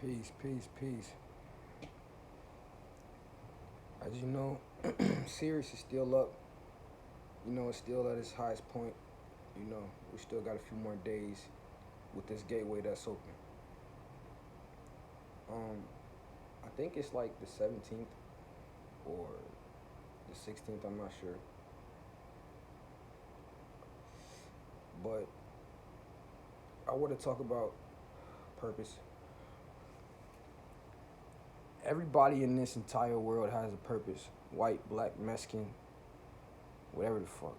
Peace, peace, peace. As you know, Sirius is still up. It's still at its highest point. We still got a few more days with this gateway that's open. Um, I think it's like the 17th or the 16th. I'm not sure, but I want to talk about purpose. Everybody in this entire world has a purpose. White, black, Mexican, whatever the fuck.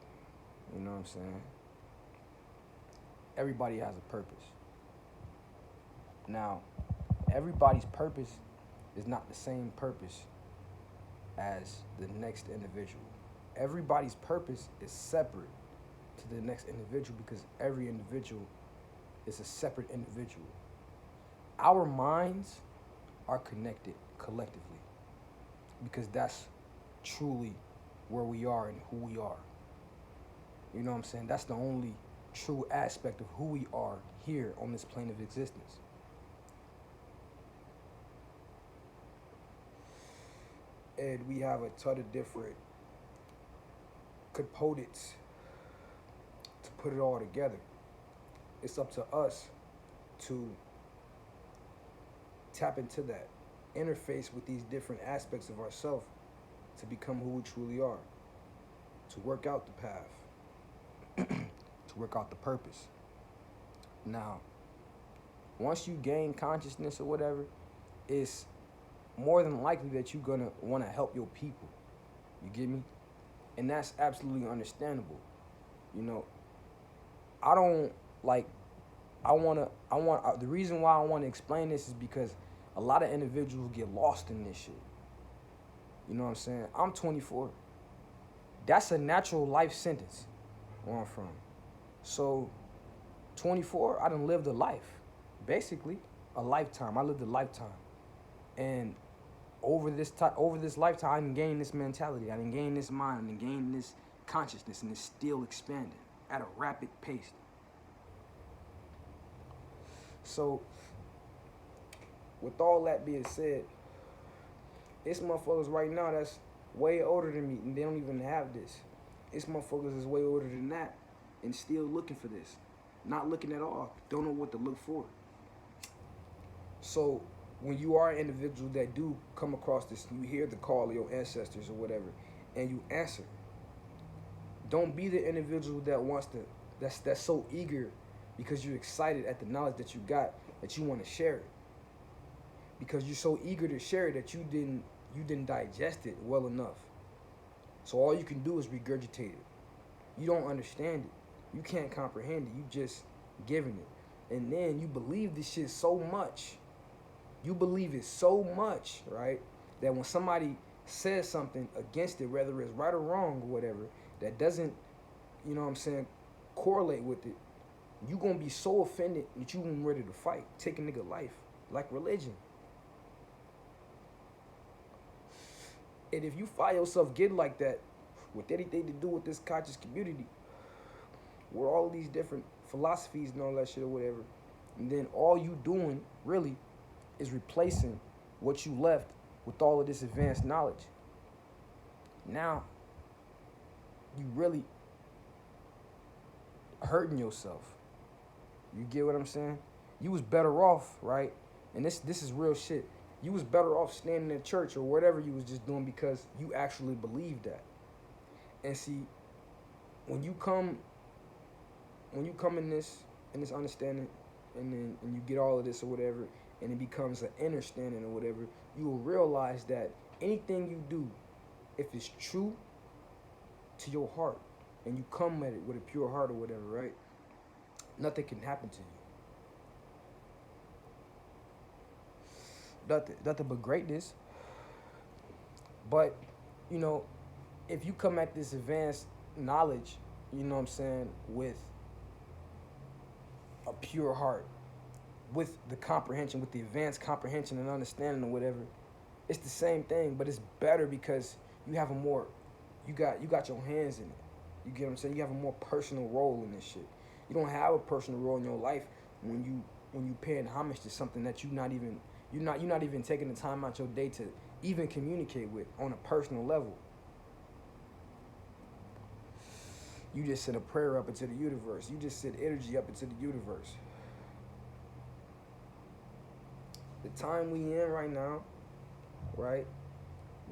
You know what I'm saying? Everybody has a purpose. Now, everybody's purpose is not the same purpose as the next individual. Everybody's purpose is separate to the next individual because every individual is a separate individual. Our minds are connected collectively because that's truly where we are and who we are. You know what I'm saying? That's the only true aspect of who we are here on this plane of existence. And we have a ton of different components to put it all together. It's up to us to tap into that, interface with these different aspects of ourselves to become who we truly are, to work out the path, to work out the purpose. Now, once you gain consciousness or whatever, it's more than likely that you're gonna want to help your people. You get me? And that's absolutely understandable. You know, I don't like. The reason why I want to explain this is because a lot of individuals get lost in this shit. You know what I'm saying? I'm 24. That's a natural life sentence where I'm from. So, 24, I done lived a life, basically a lifetime. I lived a lifetime, and over this lifetime, I done gained this mentality. I done gained this mind. I done gained this consciousness, and it's still expanding at a rapid pace. So, with all that being said, it's motherfuckers right now that's way older than me, and they don't even have this. It's motherfuckers that's way older than that, and still looking for this. Not looking at all. Don't know what to look for. So, when you are an individual that do come across this, you hear the call of your ancestors or whatever, and you answer. Don't be the individual that wants to, that's so eager because you're excited at the knowledge that you got that you want to share it. Because you're so eager to share it that you didn't digest it well enough. So all you can do is regurgitate it. You don't understand it. You can't comprehend it. You just giving it. And then you believe this shit so much. You believe it so much, right? That when somebody says something against it, whether it's right or wrong or whatever, that doesn't, you know what I'm saying, correlate with it, you gonna be so offended that you ain't ready to fight. Take a nigga life. Like religion. And if you find yourself getting like that with anything to do with this conscious community, where all these different philosophies and all that shit or whatever, and then all you doing really is replacing what you left with all of this advanced knowledge. Now, you really hurting yourself. You get what I'm saying? You was better off, right? And this is real shit. You was better off standing in church or whatever you was just doing because you actually believed that. And see, when you come in this understanding, and you get all of this or whatever, and it becomes an understanding or whatever, you will realize that anything you do, if it's true to your heart, and you come at it with a pure heart or whatever, right? Nothing can happen to you. Nothing but greatness. But, if you come at this advanced knowledge, you know what I'm saying, with a pure heart, with the comprehension, with the advanced comprehension and understanding or whatever, it's the same thing, but it's better because you have you got your hands in it. You get what I'm saying? You have a more personal role in this shit. You don't have a personal role in your life when you paying homage to something that You're not even taking the time out your day to even communicate with on a personal level. You just send a prayer up into the universe. You just send energy up into the universe. The time we in right now, right?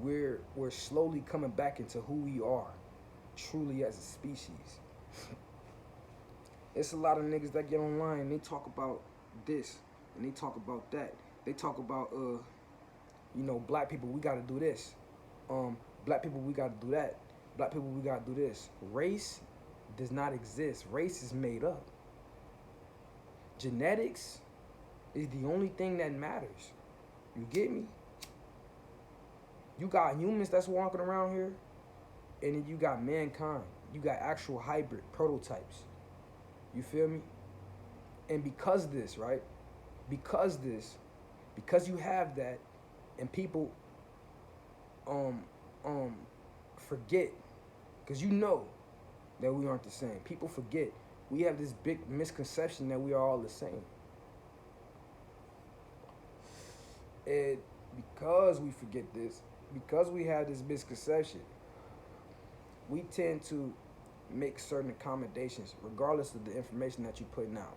We're slowly coming back into who we are, truly as a species. It's a lot of niggas that get online and they talk about this and they talk about that. They talk about black people, we gotta do this. Black people, we gotta do that. Black people, we gotta do this. Race does not exist. Race is made up. Genetics is the only thing that matters. You get me? You got humans that's walking around here, and then you got mankind. You got actual hybrid prototypes. You feel me? And because this, right? Because you have that, and people forget, because you know that we aren't the same. People forget. We have this big misconception that we are all the same. And because we forget this, because we have this misconception, we tend to make certain accommodations regardless of the information that you're putting out.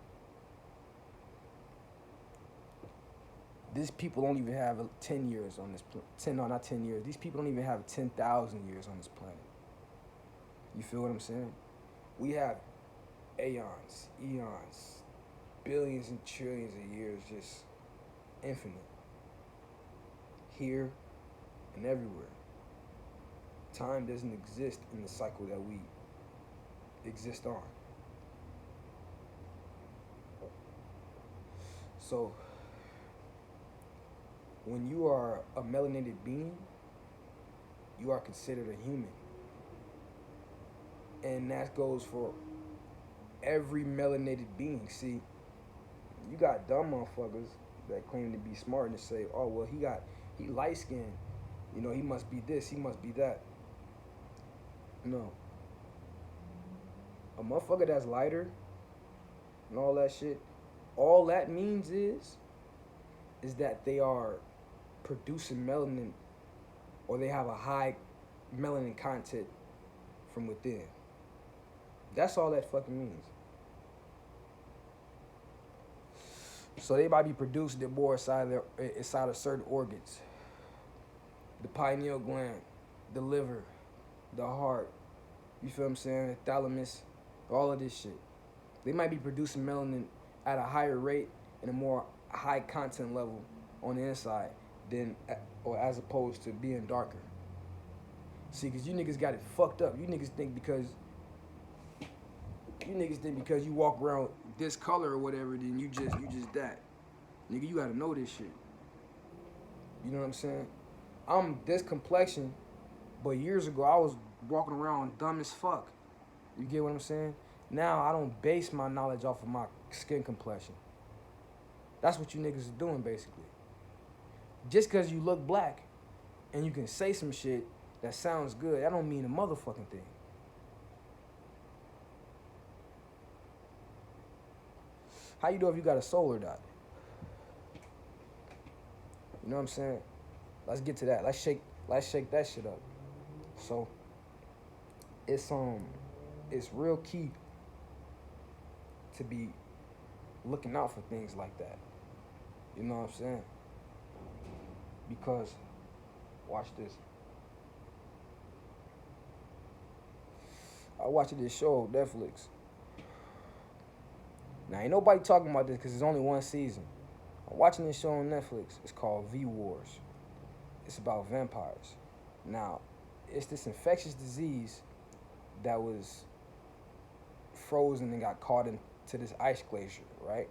These people don't even have 10 years on this planet. Not 10 years. These people don't even have 10,000 years on this planet. You feel what I'm saying? We have aeons, eons, billions and trillions of years, just infinite. Here and everywhere. Time doesn't exist in the cycle that we exist on. So, when you are a melanated being, you are considered a human. And that goes for every melanated being. See, you got dumb motherfuckers that claim to be smart and say, oh, well, he light skinned. He must be this, he must be that. No. A motherfucker that's lighter and all that shit, all that means is that they are producing melanin, or they have a high melanin content from within. That's all that fucking means. So they might be producing it more inside of certain organs. The pineal gland, the liver, the heart, you feel what I'm saying? The thalamus, all of this shit. They might be producing melanin at a higher rate and a more high content level on the inside or as opposed to being darker. See, because you niggas got it fucked up. You niggas think because you walk around this color or whatever, then you just that. Nigga, you gotta know this shit. You know what I'm saying? I'm this complexion, but years ago I was walking around dumb as fuck. You get what I'm saying? Now I don't base my knowledge off of my skin complexion. That's what you niggas are doing, basically. Just because you look black and you can say some shit that sounds good, that don't mean a motherfucking thing. How you know if you got a soul or not? You know what I'm saying? Let's get to that. Let's shake that shit up. So it's real key to be looking out for things like that. You know what I'm saying? Because watch this. I watched this show on Netflix. Now ain't nobody talking about this because it's only one season. I'm watching this show on Netflix. It's called V Wars. It's about vampires. Now, it's this infectious disease that was frozen and got caught into this ice glacier, right?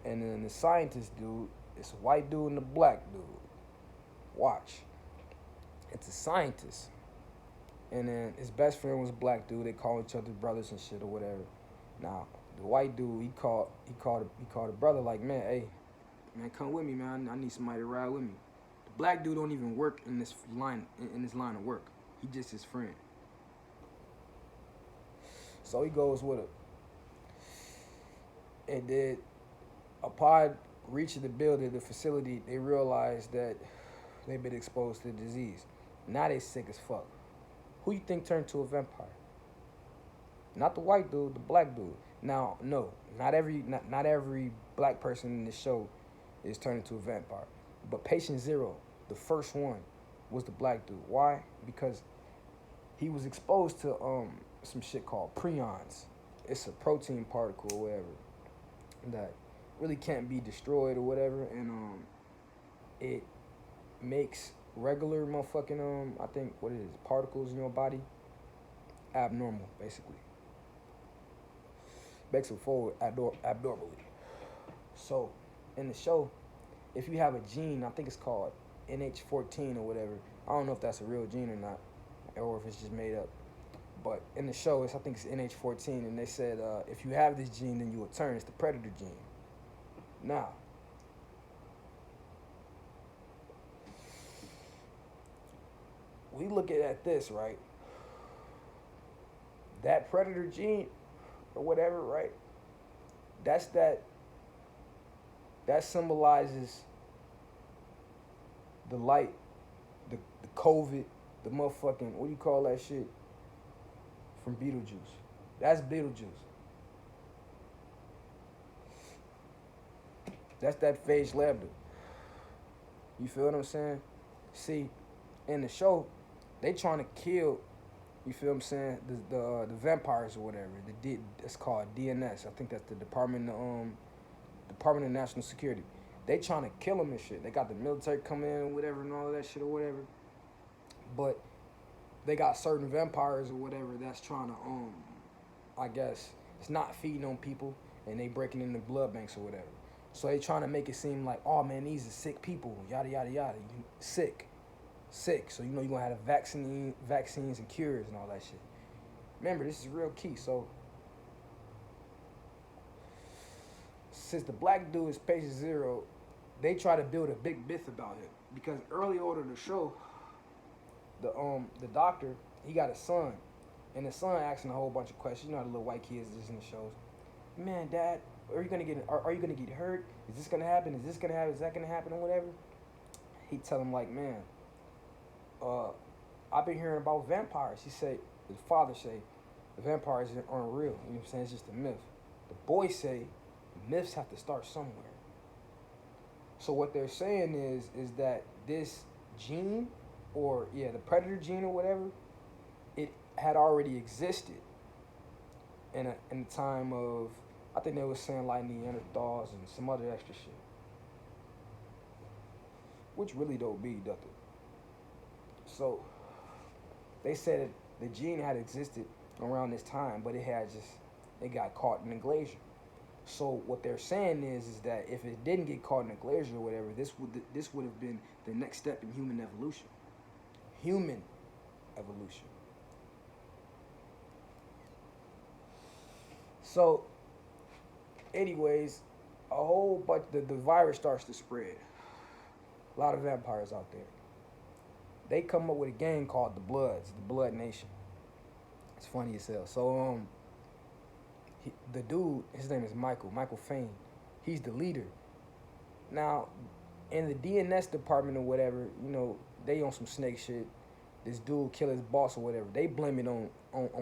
And then the scientist dude, it's a white dude and a black dude. Watch. It's a scientist. And then his best friend was a black dude. They call each other brothers and shit or whatever. Now, the white dude, he called a brother like, man, come with me, man. I need somebody to ride with me. The black dude don't even work in this line of work. He just his friend. So he goes with him. And then upon reaching the building, the facility, they realize that they've been exposed to the disease. Now they sick as fuck. Who you think turned to a vampire? Not the white dude, the black dude. Now, no, not every black person in the show is turned into a vampire. But patient zero, the first one, was the black dude. Why? Because he was exposed to some shit called prions. It's a protein particle or whatever that really can't be destroyed or whatever, and it makes regular motherfucking I think what it is, particles in your body abnormal, basically. Makes them forward abnormally. So in the show, if you have a gene, I think it's called NH14 or whatever. I don't know if that's a real gene or not, or if it's just made up. But in the show, I think it's NH14, and they said if you have this gene, then you will turn. It's the predator gene. Now, we look at this, right? That predator gene, or whatever, right? That symbolizes the light, the COVID, the motherfucking, what do you call that shit? From Beetlejuice. That's Beetlejuice. That's that phage lambda. You feel what I'm saying? See, in the show, they trying to kill, you feel what I'm saying, the vampires or whatever. It's called DNS. I think that's the Department of National Security. They trying to kill them and shit. They got the military coming in and whatever and all of that shit or whatever. But they got certain vampires or whatever that's trying to I guess it's not feeding on people, and they breaking in the blood banks or whatever. So they trying to make it seem like, oh man, these are sick people, yada yada yada. Sick. So you know you're gonna have vaccines and cures and all that shit. Remember, this is real key. So since the black dude is patient zero, they try to build a big myth about him, because early on in the show, the doctor, he got a son, and the son asking a whole bunch of questions. You know how the little white kids is in the shows. Man, Dad, are you gonna get hurt? Is this gonna happen? Is this gonna happen? Is that gonna happen or whatever? He tell him like, man, I've been hearing about vampires. His father say, the vampires aren't real. You know what I'm saying? It's just a myth. The boy say, myths have to start somewhere. So what they're saying is that this gene, or the predator gene or whatever, it had already existed in the time of, I think they were saying like Neanderthals and some other extra shit, which really don't mean nothing. So they said that the gene had existed around this time, but it got caught in the glacier. So what they're saying is that if it didn't get caught in the glacier or whatever, this would have been the next step in human evolution. Human evolution. So, anyways, a whole bunch, the virus starts to spread. A lot of vampires out there. They come up with a gang called the Bloods, the Blood Nation. It's funny as hell. So, the dude, his name is Michael Fane. He's the leader. Now, in the DNS department or whatever, you know, they on some snake shit. This dude kill his boss or whatever. They blame it on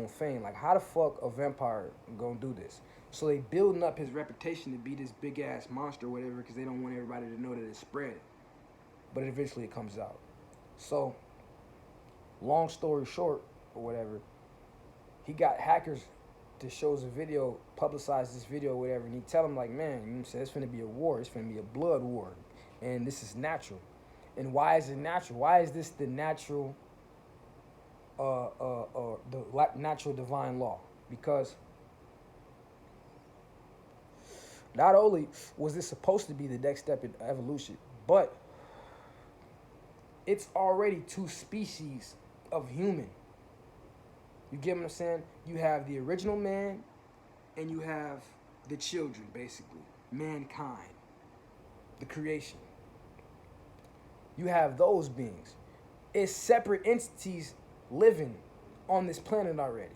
Fane. Like, how the fuck a vampire gonna do this? So they building up his reputation to be this big ass monster or whatever, because they don't want everybody to know that it's spread. But eventually it comes out. So, long story short or whatever, he got hackers to show us a video, publicize this video or whatever, and he tell them like, man, you know what I'm saying, it's finna be a war. It's finna be a blood war. And this is natural. And why is it natural? Why is this the natural natural divine law? Because not only was this supposed to be the next step in evolution, but it's already two species of human. You get what I'm saying? You have the original man, and you have the children, basically. Mankind. The creation. You have those beings. It's separate entities living on this planet already.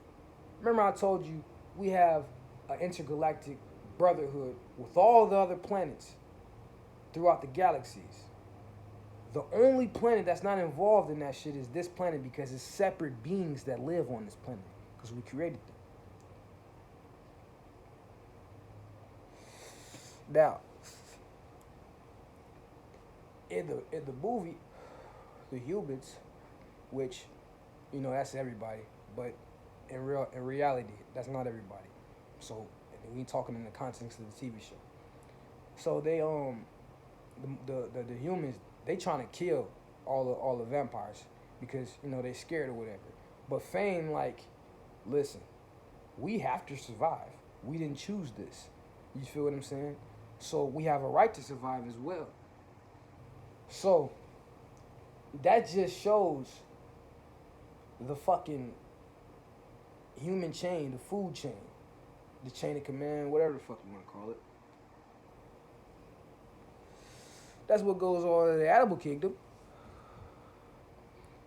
Remember I told you we have an intergalactic brotherhood with all the other planets. throughout the galaxies. The only planet that's not involved in that shit is this planet because it's separate beings that live on this planet because we created them. Now, in the movie, the humans, which, you know, that's everybody, but in reality, that's not everybody. So we talking in the context of the TV show. So they the humans, they trying to kill all the vampires because, you know, they scared or whatever. But Fane, like, listen, we have to survive. We didn't choose this. You feel what I'm saying? So we have a right to survive as well. So that just shows the fucking human chain, the food chain, the chain of command, whatever the fuck you want to call it. That's what goes on in the animal kingdom.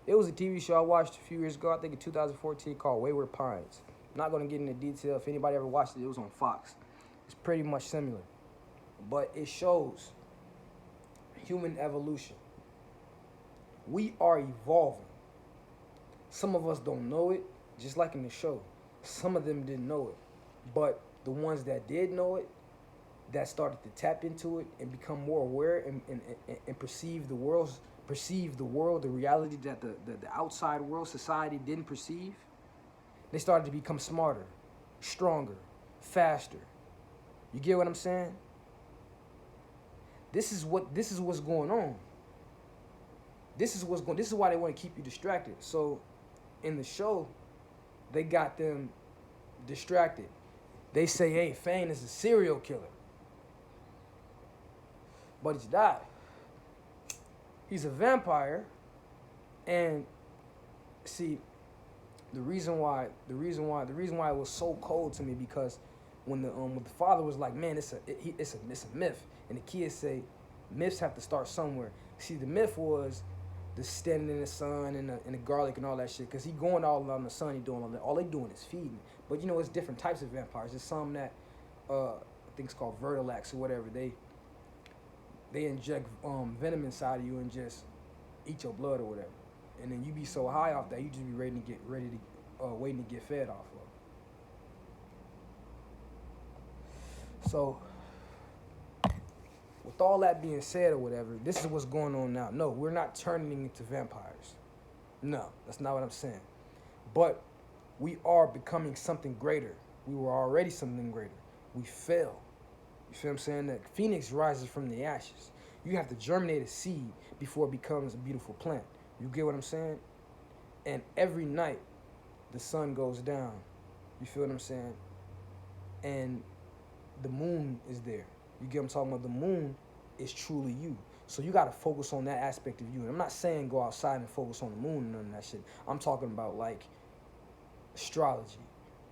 It was a TV show I watched a few years ago, I think in 2014, called Wayward Pines. I'm not going to get into detail. If anybody ever watched it, it was on Fox. It's pretty much similar. But it shows human evolution. We are evolving. Some of us don't know it, just like in the show. Some of them didn't know it. But the ones that did know it, that started to tap into it and become more aware and perceive the world, the reality that the outside world, society didn't perceive, they started to become smarter, stronger, faster. You get what I'm saying? This is what's going on. This is why they want to keep you distracted. So in the show, they got them distracted. They say, hey, Fane is a serial killer. But he's not. He's a vampire. And see, the reason why it was so cold to me, because when the father was like, man, it's a myth, and the kids say myths have to start somewhere. See, the myth was the standing in the sun and the garlic and all that shit, because he going all out in the sun, he doing all that. All they doing is feeding. But you know, it's different types of vampires. There's some that I think it's called vertilax or whatever. They inject venom inside of you and just eat your blood or whatever, and then you be so high off that you just be waiting to get fed off of. So, with all that being said or whatever, this is what's going on now. No, we're not turning into vampires. No, that's not what I'm saying. But we are becoming something greater. We were already something greater. We fell. You feel what I'm saying? The phoenix rises from the ashes. You have to germinate a seed before it becomes a beautiful plant. You get what I'm saying? And every night, the sun goes down. You feel what I'm saying? And the moon is there. You get what I'm talking about? The moon is truly you. So you got to focus on that aspect of you. And I'm not saying go outside and focus on the moon and none of that shit. I'm talking about like astrology.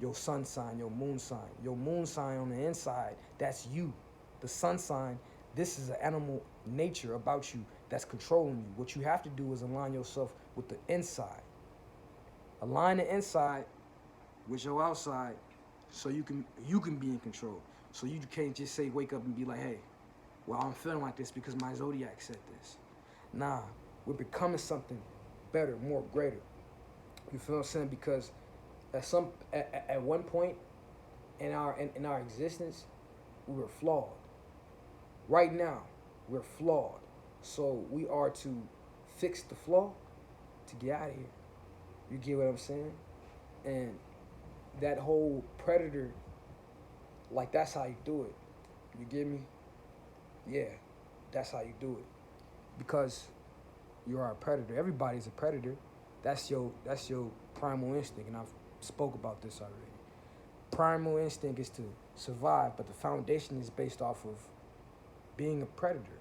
Your sun sign, your moon sign. Your moon sign on the inside, that's you. The sun sign, this is an animal nature about you that's controlling you. What you have to do is align yourself with the inside. Align the inside with your outside so you can be in control. So you can't just say, wake up and be like, hey, well, I'm feeling like this because my zodiac said this. Nah, we're becoming something better, more greater. You feel what I'm saying? Because at one point in our existence, we were flawed. Right now, we're flawed. So we are to fix the flaw to get out of here. You get what I'm saying? And that whole predator, like, that's how you do it. You get me? Yeah, that's how you do it. Because you are a predator. Everybody's a predator. That's your primal instinct, and I've spoke about this already. Primal instinct is to survive, but the foundation is based off of being a predator.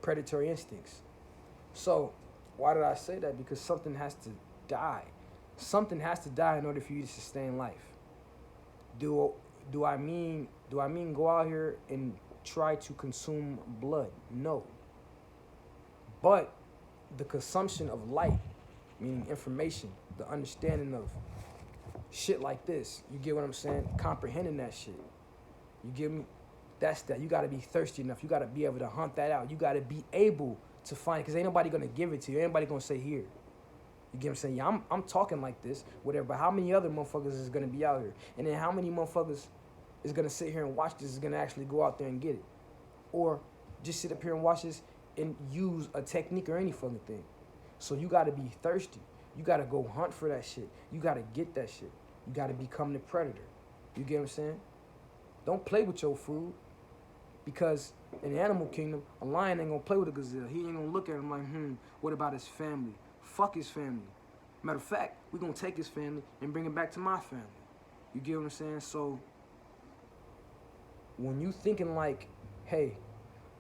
Predatory instincts. So, why did I say that? Because something has to die. Something has to die in order for you to sustain life. Do I mean go out here and try to consume blood? No. But the consumption of light, meaning information, the understanding of shit like this, you get what I'm saying? Comprehending that shit. You get me? That's that. You got to be thirsty enough. You got to be able to hunt that out. You got to be able to find it, because ain't nobody going to give it to you. Ain't nobody going to say, here. You get what I'm saying? Yeah, I'm talking like this, whatever, but how many other motherfuckers is going to be out here? And then how many motherfuckers is going to sit here and watch this, is going to actually go out there and get it? Or just sit up here and watch this and use a technique or any fucking thing. So you got to be thirsty. You got to go hunt for that shit. You got to get that shit. You got to become the predator. You get what I'm saying? Don't play with your food, because in the animal kingdom, a lion ain't going to play with a gazelle. He ain't going to look at him like, what about his family? Fuck his family. Matter of fact, we're going to take his family and bring it back to my family. You get what I'm saying? So when you thinking like, hey,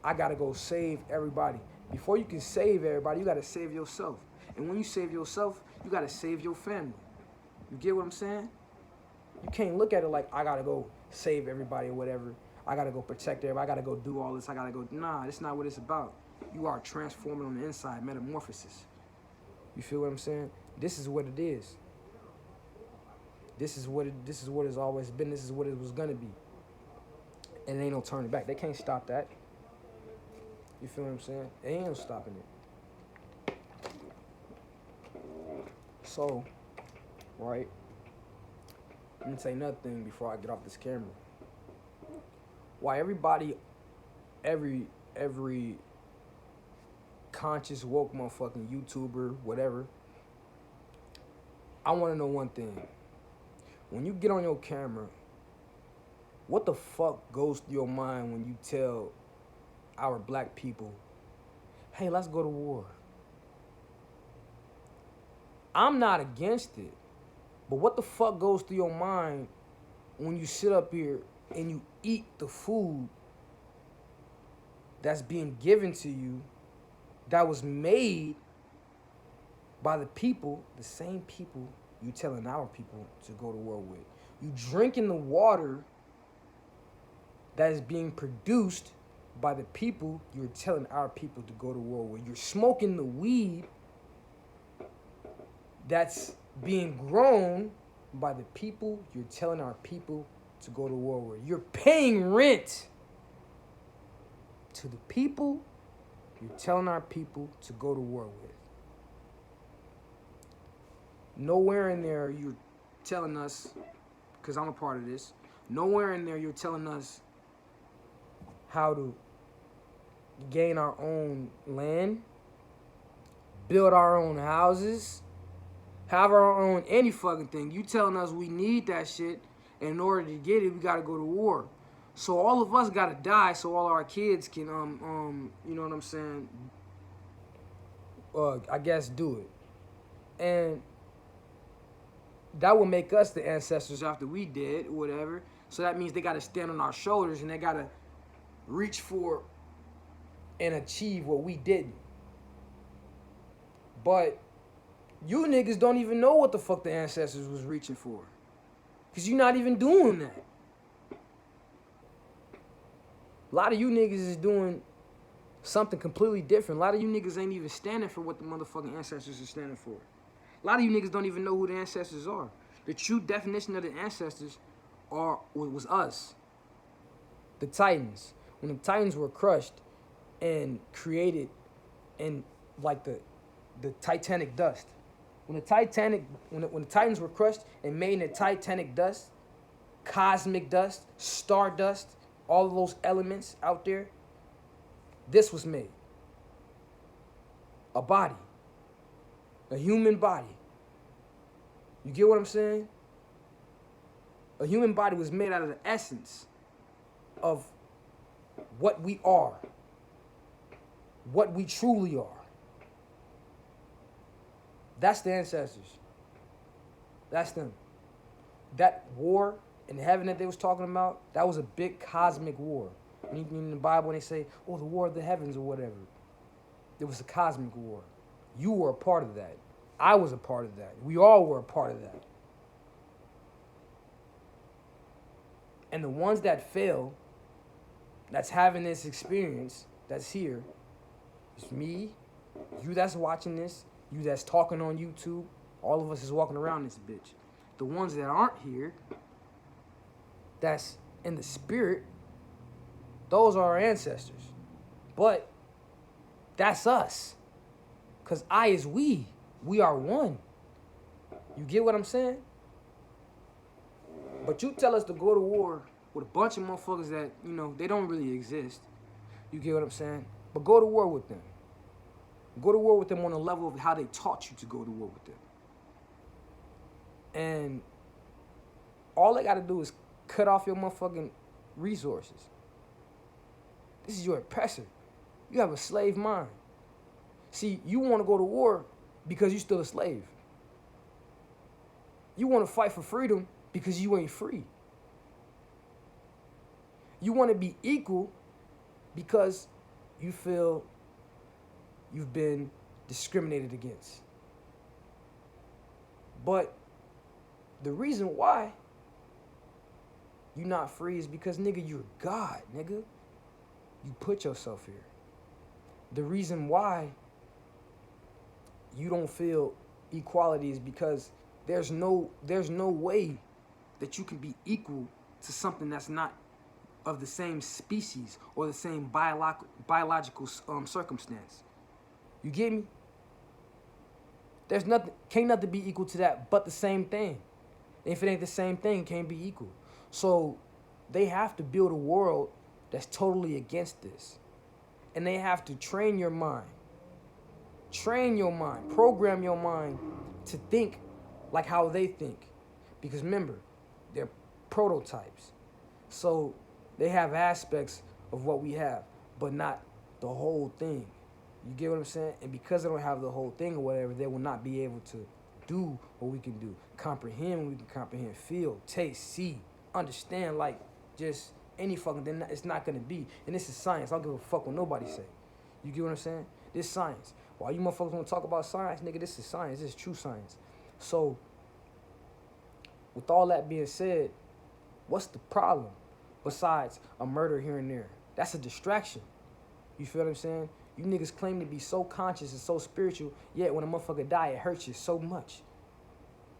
I got to go save everybody, before you can save everybody, you got to save yourself. And when you save yourself, you got to save your family. You get what I'm saying? You can't look at it like, I got to go save everybody or whatever. I got to go protect everybody. I got to go do all this. I got to go. Nah, that's not what it's about. You are transforming on the inside, metamorphosis. You feel what I'm saying? This is what it is. This is what it's always been. This is what it was gonna be. And ain't no turning back. They can't stop that. You feel what I'm saying? They ain't no stopping it. So, right? Let me say another thing before I get off this camera. Why everybody, every conscious woke motherfucking YouTuber, whatever, I want to know one thing. When you get on your camera, what the fuck goes through your mind when you tell our black people, hey, let's go to war? I'm not against it, but what the fuck goes through your mind when you sit up here and you eat the food that's being given to you, that was made by the people, the same people you telling our people to go to war with? You drinking the water that is being produced by the people you're telling our people to go to war with. You're smoking the weed that's being grown by the people you're telling our people to go to war with. You're paying rent to the people you're telling our people to go to war with. Nowhere in there you're telling us, because I'm a part of this, nowhere in there you're telling us how to gain our own land, build our own houses, have our own any fucking thing. You telling us we need that shit, and in order to get it, we gotta go to war. So all of us gotta die so all our kids can, you know what I'm saying, I guess do it. And that will make us the ancestors after we dead, or whatever. So that means they gotta stand on our shoulders and they gotta reach for and achieve what we didn't. But you niggas don't even know what the fuck the ancestors was reaching for, because you're not even doing that. A lot of you niggas is doing something completely different. A lot of you niggas ain't even standing for what the motherfucking ancestors are standing for. A lot of you niggas don't even know who the ancestors are. The true definition of the ancestors was us. The Titans. When the Titans were crushed and created in like the Titanic dust. When the Titans were crushed and made into Titanic dust, cosmic dust, star dust, all of those elements out there, this was made. A body. A human body. You get what I'm saying? A human body was made out of the essence of what we are. What we truly are. That's the ancestors. That's them. That war in heaven that they was talking about, that was a big cosmic war. In the Bible, when they say, oh, the war of the heavens or whatever, it was a cosmic war. You were a part of that. I was a part of that. We all were a part of that. And the ones that fail, that's having this experience, that's here, it's me, you that's watching this, you that's talking on YouTube, all of us is walking around this bitch. The ones that aren't here, that's in the spirit, Those are our ancestors. But that's us. Because I is we. We are one. You get what I'm saying? But you tell us to go to war with a bunch of motherfuckers that, you know, they don't really exist. You get what I'm saying? But go to war with them. Go to war with them on the level of how they taught you to go to war with them. And all they got to do is cut off your motherfucking resources. This is your oppressor. You have a slave mind. See, you want to go to war because you're still a slave. You want to fight for freedom because you ain't free. You want to be equal because you feel you've been discriminated against. But the reason why you're not free is because, nigga, you're God, nigga. You put yourself here. The reason why you don't feel equality is because there's no way that you can be equal to something that's not of the same species or the same biological circumstance. You get me? There's nothing, can't nothing be equal to that but the same thing. And if it ain't the same thing, it can't be equal. So they have to build a world that's totally against this. And they have to train your mind. Train your mind. Program your mind to think like how they think. Because remember, they're prototypes. So they have aspects of what we have, but not the whole thing. You get what I'm saying? And because they don't have the whole thing or whatever, they will not be able to do what we can do. Comprehend what we can comprehend. Feel, taste, see, understand, like just any fucking thing. It's not going to be. And this is science. I don't give a fuck what nobody say. You get what I'm saying? This is science. While you motherfuckers want to talk about science, nigga, this is science. This is true science. So, with all that being said, what's the problem besides a murder here and there? That's a distraction. You feel what I'm saying? You niggas claim to be so conscious and so spiritual, yet when a motherfucker die, it hurts you so much.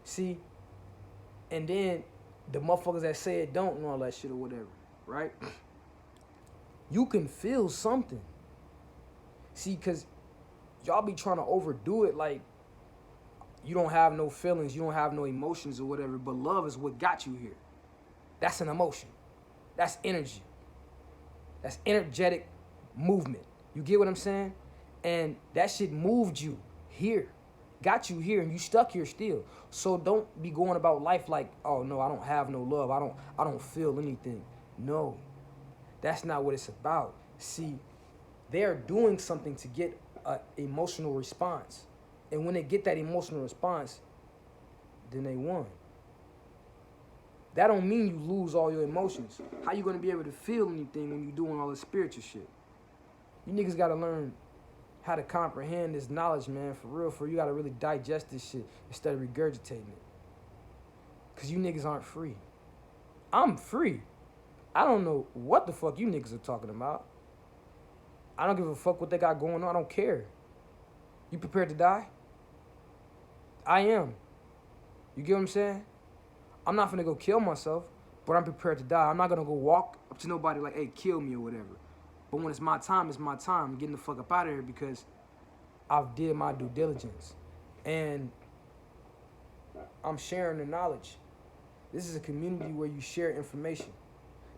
See? And then the motherfuckers that say it don't and all that shit or whatever, right? You can feel something. See, because y'all be trying to overdo it like you don't have no feelings, you don't have no emotions or whatever, but love is what got you here. That's an emotion. That's energy. That's energetic movement. You get what I'm saying? And that shit moved you here. Got you here and you stuck here still. So don't be going about life like, oh no, I don't have no love. I don't feel anything. No. That's not what it's about. See, they're doing something to get an emotional response. And when they get that emotional response, then they won. That don't mean you lose all your emotions. How you gonna be able to feel anything when you're doing all this spiritual shit? You niggas gotta learn how to comprehend this knowledge, man. For real, you gotta really digest this shit instead of regurgitating it. Cause you niggas aren't free. I'm free. I don't know what the fuck you niggas are talking about. I don't give a fuck what they got going on. I don't care. You prepared to die? I am. You get what I'm saying? I'm not finna go kill myself, but I'm prepared to die. I'm not gonna go walk up to nobody like, hey, kill me or whatever. But when it's my time, it's my time. I'm getting the fuck up out of here because I've did my due diligence. And I'm sharing the knowledge. This is a community where you share information,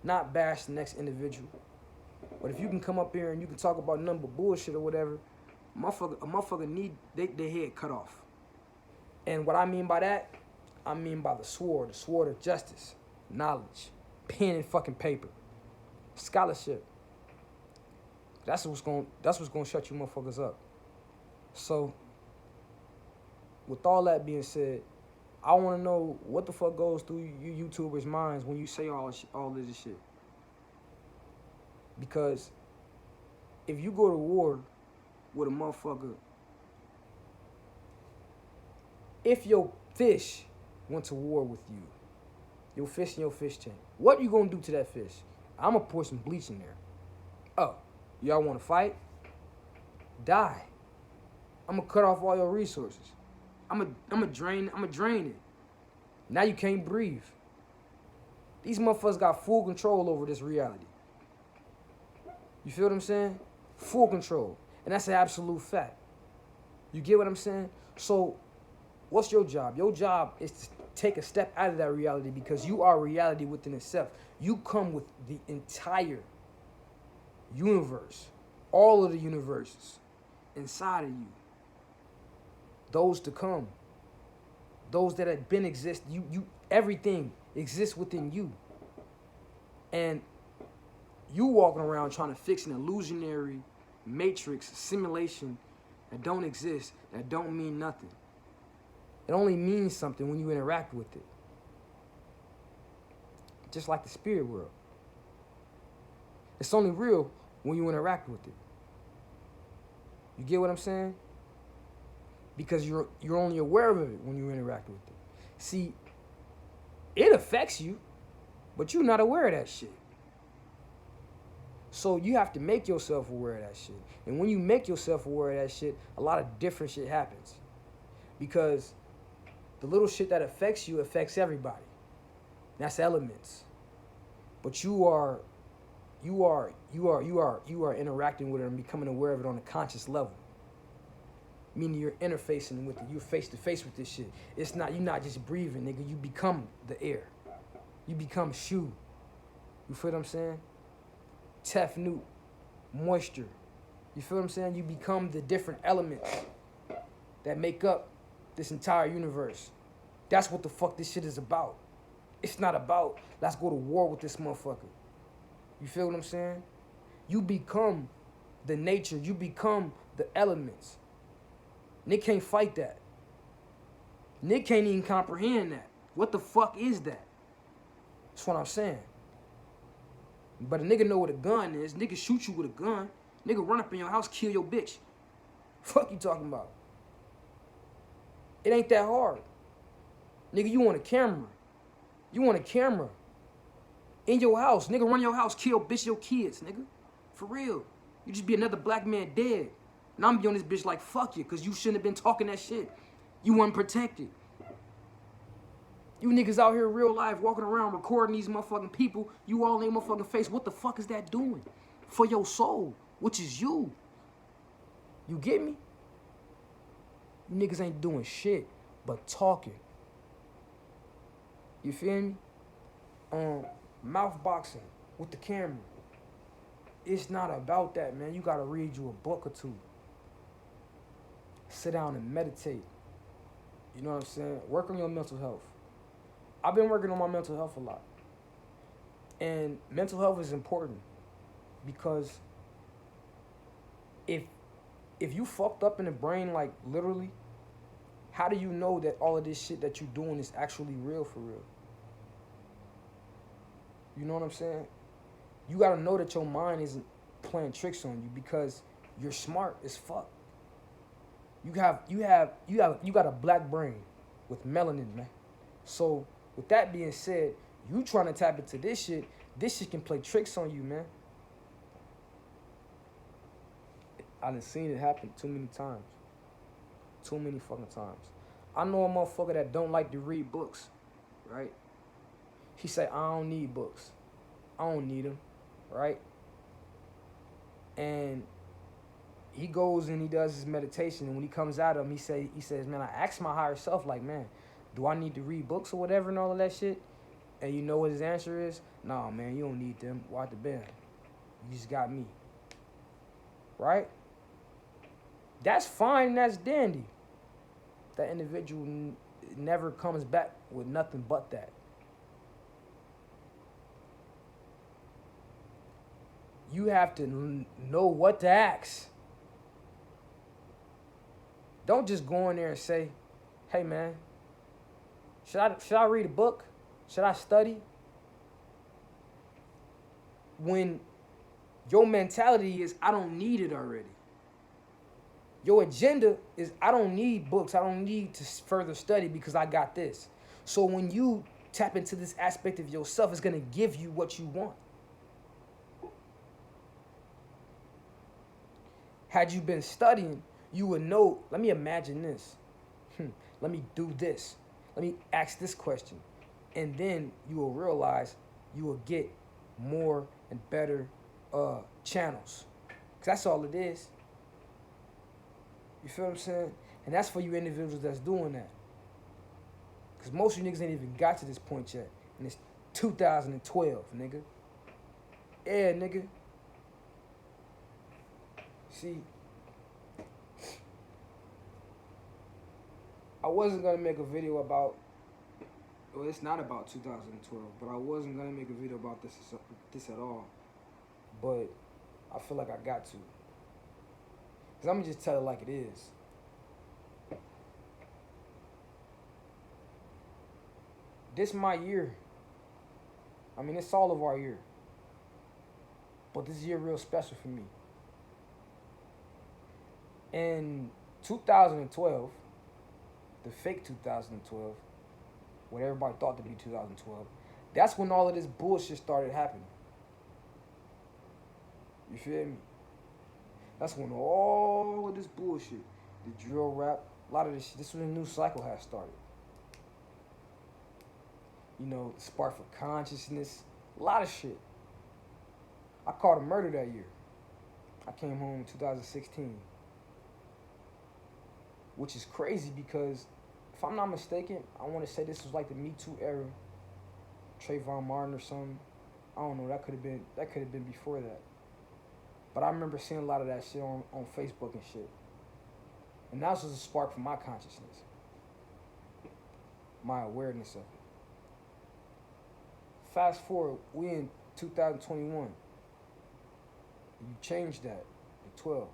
not bash the next individual. But if you can come up here and you can talk about nothing but bullshit or whatever, a motherfucker need their head cut off. And what I mean by that, I mean by the sword of justice, knowledge, pen and fucking paper, scholarship. That's what's gonna shut you motherfuckers up. So, with all that being said, I want to know what the fuck goes through you YouTubers' minds when you say all of this shit. Because if you go to war with a motherfucker, if your fish went to war with you, your fish in your fish tank, what you gonna do to that fish? I'm gonna pour some bleach in there. Oh, y'all wanna fight? Die. I'm gonna cut off all your resources. I'm gonna drain it. Now you can't breathe. These motherfuckers got full control over this reality. You feel what I'm saying? Full control. And that's an absolute fact. You get what I'm saying? So what's your job? Your job is to take a step out of that reality, because you are reality within itself. You come with the entire universe, all of the universes inside of you. Those to come, those that have been exist, you everything exists within you. And you walking around trying to fix an illusionary matrix simulation that don't exist, that don't mean nothing. It only means something when you interact with it. Just like the spirit world. It's only real when you interact with it. You get what I'm saying? Because you're only aware of it when you interact with it. See, it affects you, but you're not aware of that shit. So you have to make yourself aware of that shit. And when you make yourself aware of that shit, a lot of different shit happens. Because the little shit that affects you affects everybody. That's elements. But you are interacting with it and becoming aware of it on a conscious level. Meaning you're interfacing with it. You're face to face with this shit. It's not, you're not just breathing, nigga. You become the air. You become Shu. You feel what I'm saying? Tefnut, moisture. You feel what I'm saying? You become the different elements that make up this entire universe. That's what the fuck this shit is about. It's not about, let's go to war with this motherfucker. You feel what I'm saying? You become the nature. You become the elements. Nick can't fight that. Nick can't even comprehend that. What the fuck is that? That's what I'm saying. But a nigga know what a gun is. Nigga shoot you with a gun. Nigga run up in your house, kill your bitch. Fuck you talking about? It ain't that hard. Nigga, you want a camera. You want a camera. In your house. Nigga, run your house, kill bitch your kids, nigga. For real. You just be another black man dead. And I'm be on this bitch like, fuck you, because you shouldn't have been talking that shit. You weren't protected. You niggas out here real life walking around recording these motherfucking people. You all in their motherfucking face. What the fuck is that doing? For your soul, which is you. You get me? You niggas ain't doing shit but talking. You feel me? Mouth boxing with the camera. It's not about that, man. You gotta read you a book or two. Sit down and meditate. You know what I'm saying? Work on your mental health. I've been working on my mental health a lot. And mental health is important because if you fucked up in the brain, like literally, how do you know that all of this shit that you're doing is actually real for real? You know what I'm saying? You gotta know that your mind isn't playing tricks on you because you're smart as fuck. You got a black brain with melanin, man. So with that being said, you trying to tap into this shit can play tricks on you, man. I done seen it happen too many times. Too many fucking times. I know a motherfucker that don't like to read books, right? He say, I don't need books. I don't need them, right? And he goes and he does his meditation, and when he comes out of him, he says, man, I asked my higher self, like, man, do I need to read books or whatever and all of that shit? And you know what his answer is? Nah, man, you don't need them. Watch the band. You just got me. Right? That's fine, that's dandy. That individual never comes back with nothing but that. You have to know what to ask. Don't just go in there and say, hey man, should I read a book? Should I study? When your mentality is, I don't need it already. Your agenda is, I don't need books. I don't need to further study because I got this. So when you tap into this aspect of yourself, it's going to give you what you want. Had you been studying, you would know, let me imagine this. Let me do this. Let me ask this question. And then you will realize you will get more and better channels. Cause that's all it is. You feel what I'm saying? And that's for you individuals that's doing that. Cause most of you niggas ain't even got to this point yet. And it's 2012, nigga. Yeah, nigga. See, I wasn't gonna make a video about, well, it's not about 2012, but I wasn't gonna make a video about this at all. But I feel like I got to. Cause I'm gonna just tell it like it is. This my year. I mean, it's all of our year. But this year real special for me. In 2012, the fake 2012, what everybody thought to be 2012, that's when all of this bullshit started happening. You feel me? That's when all of this bullshit, the drill rap, a lot of this shit, this was when a new cycle had started. You know, the spark for consciousness, a lot of shit. I caught a murder that year. I came home in 2016. Which is crazy because, if I'm not mistaken, I want to say this was like the Me Too era. Trayvon Martin or something. I don't know, that could have been before that. But I remember seeing a lot of that shit on Facebook and shit. And that was just a spark for my consciousness. My awareness of it. Fast forward, we in 2021. You change that to 12.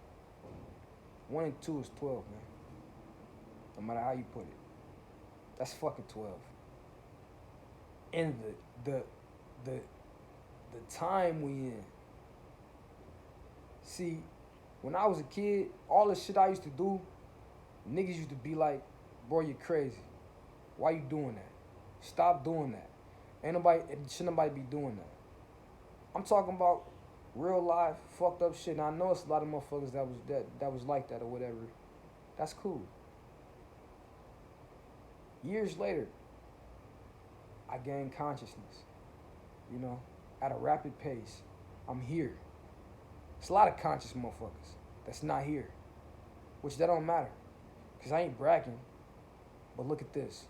1 and 2 is 12, man. No matter how you put it. That's fucking 12. And the time we in. See, when I was a kid, all the shit I used to do, niggas used to be like, bro, you're crazy. Why you doing that? Stop doing that. Should nobody be doing that. I'm talking about real life, fucked up shit. And I know it's a lot of motherfuckers that was like that or whatever. That's cool. Years later, I gained consciousness, you know, at a rapid pace. I'm here. It's a lot of conscious motherfuckers that's not here, which that don't matter, because I ain't bragging, but look at this.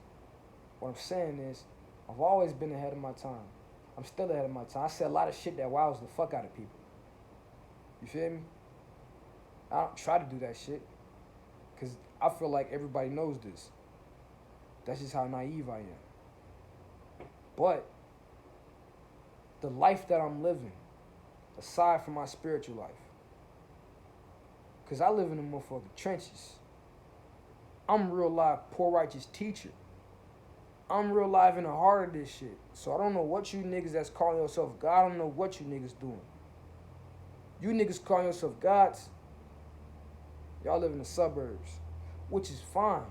What I'm saying is, I've always been ahead of my time. I'm still ahead of my time. I said a lot of shit that wows the fuck out of people. You feel me? I don't try to do that shit, because I feel like everybody knows this. That's just how naive I am. But the life that I'm living, aside from my spiritual life, because I live in the motherfucking trenches. I'm real live poor righteous teacher. I'm real live in the heart of this shit. So I don't know what you niggas that's calling yourself God, I don't know what you niggas doing. You niggas calling yourself gods, y'all live in the suburbs, which is fine.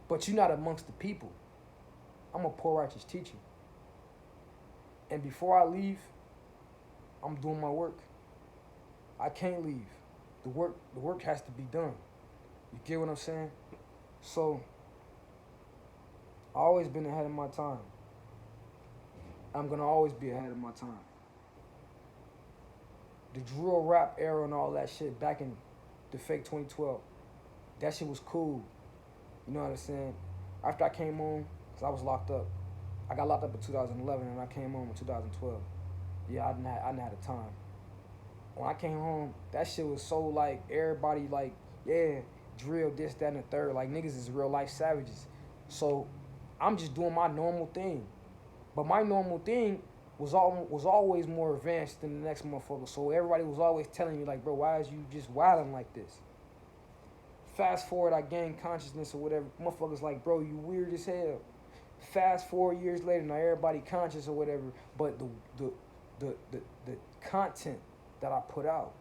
But you're not amongst the people. I'm a poor righteous teacher. And before I leave, I'm doing my work. I can't leave. The work has to be done. You get what I'm saying? So, I've always been ahead of my time. I'm gonna always be ahead of my time. The drill rap era and all that shit back in the fake 2012, that shit was cool. You know what I'm saying? After I came home, because I was locked up. I got locked up in 2011 and I came home in 2012. Yeah, I didn't have the time. When I came home, that shit was so like, everybody like, yeah, drill, this, that, and the third. Like, niggas is real life savages. So, I'm just doing my normal thing. But my normal thing was always more advanced than the next motherfucker. So, everybody was always telling me, like, bro, why is you just wilding like this? Fast forward, I gained consciousness or whatever. Motherfuckers like, bro, you weird as hell. Fast 4 years later, now everybody conscious or whatever. But the content that I put out,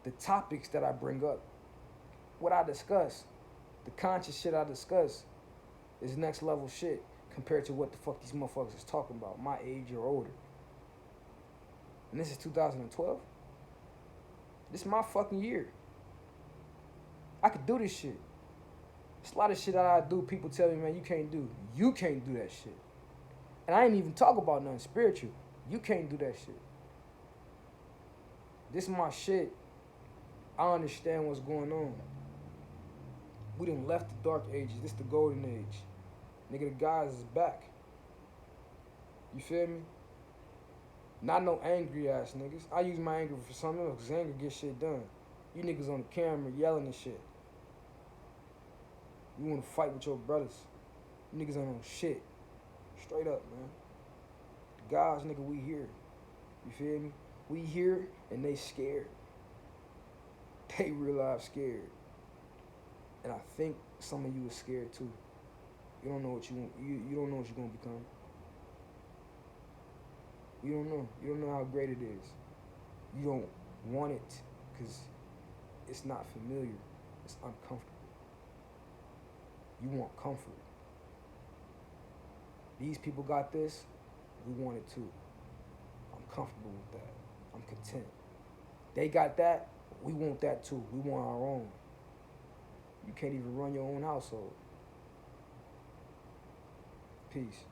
the topics that I bring up, what I discuss, the conscious shit I discuss is next level shit compared to what the fuck these motherfuckers is talking about, my age or older. And this is 2012. This is my fucking year. I could do this shit. There's a lot of shit that I do, people tell me, man, you can't do. You can't do that shit. And I ain't even talk about nothing spiritual. You can't do that shit. This my shit. I understand what's going on. We done left the dark ages. This the golden age. Nigga, the guys is back. You feel me? Not no angry ass niggas. I use my anger for something else, because anger gets shit done. You niggas on the camera yelling and shit. You wanna fight with your brothers. You niggas ain't on shit. Straight up, man. The guys, nigga, we here. You feel me? We here and they scared. They real life scared. And I think some of you are scared too. You don't know what you want. You don't know what you're gonna become. You don't know. You don't know how great it is. You don't want it because it's not familiar. It's uncomfortable. You want comfort. These people got this. We want it too. I'm comfortable with that. I'm content. They got that. We want that too. We want our own. You can't even run your own household. Peace.